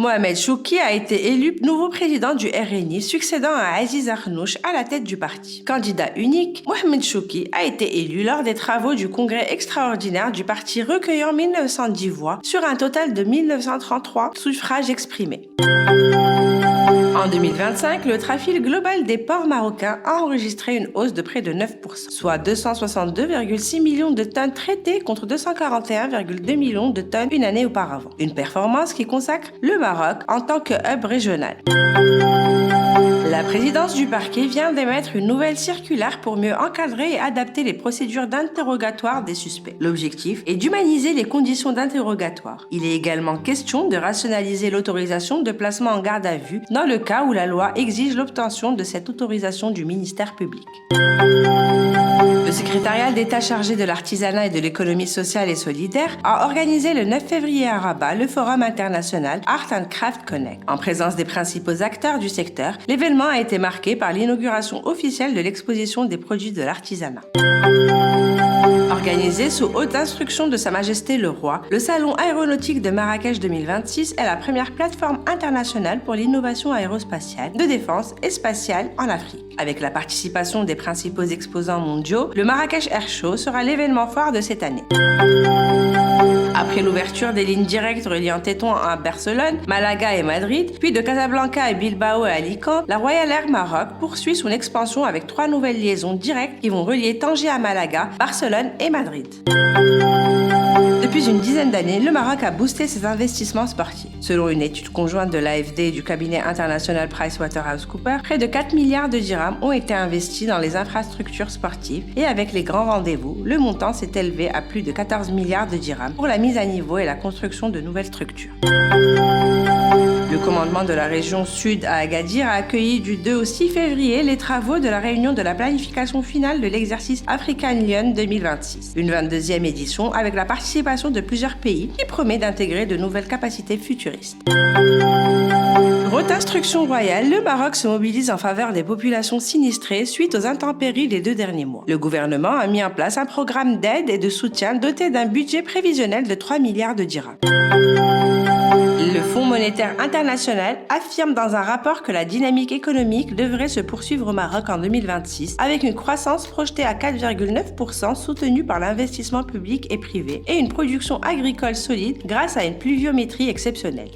Mohamed Chouki a été élu nouveau président du RNI, succédant à Aziz Arnouch à la tête du parti. Candidat unique, Mohamed Chouki a été élu lors des travaux du congrès extraordinaire du parti recueillant 1910 voix sur un total de 1933 suffrages exprimés. En 2025, le trafic global des ports marocains a enregistré une hausse de près de 9%, soit 262,6 millions de tonnes traitées contre 241,2 millions de tonnes une année auparavant. Une performance qui consacre le Maroc en tant que hub régional. La présidence du parquet vient d'émettre une nouvelle circulaire pour mieux encadrer et adapter les procédures d'interrogatoire des suspects. L'objectif est d'humaniser les conditions d'interrogatoire. Il est également question de rationaliser l'autorisation de placement en garde à vue dans le cas où la loi exige l'obtention de cette autorisation du ministère public. Le secrétariat d'État chargé de l'artisanat et de l'économie sociale et solidaire a organisé le 9 février à Rabat le forum international Art and Craft Connect. En présence des principaux acteurs du secteur, l'événement a été marqué par l'inauguration officielle de l'exposition des produits de l'artisanat. Organisé sous haute instruction de Sa Majesté le Roi, le Salon aéronautique de Marrakech 2026 est la première plateforme internationale pour l'innovation aérospatiale, de défense et spatiale en Afrique. Avec la participation des principaux exposants mondiaux, le Marrakech Air Show sera l'événement phare de cette année. Après l'ouverture des lignes directes reliant Tétouan à Barcelone, Malaga et Madrid, puis de Casablanca à Bilbao et Alicante, la Royal Air Maroc poursuit son expansion avec 3 nouvelles liaisons directes qui vont relier Tanger à Malaga, Barcelone et Madrid. Depuis une dizaine d'années, le Maroc a boosté ses investissements sportifs. Selon une étude conjointe de l'AFD et du cabinet international PricewaterhouseCoopers, près de 4 milliards de dirhams ont été investis dans les infrastructures sportives et avec les grands rendez-vous, le montant s'est élevé à plus de 14 milliards de dirhams pour la mise à niveau et la construction de nouvelles structures. Le commandement de la région sud à Agadir a accueilli du 2 au 6 février les travaux de la réunion de la planification finale de l'exercice African Lion 2026, une 22e édition avec la participation de plusieurs pays qui promet d'intégrer de nouvelles capacités futuristes. Haute instruction royale, le Maroc se mobilise en faveur des populations sinistrées suite aux intempéries des 2 derniers mois. Le gouvernement a mis en place un programme d'aide et de soutien doté d'un budget prévisionnel de 3 milliards de dirhams. Le Fonds monétaire international affirme dans un rapport que la dynamique économique devrait se poursuivre au Maroc en 2026 avec une croissance projetée à 4,9% soutenue par l'investissement public et privé et une production agricole solide grâce à une pluviométrie exceptionnelle.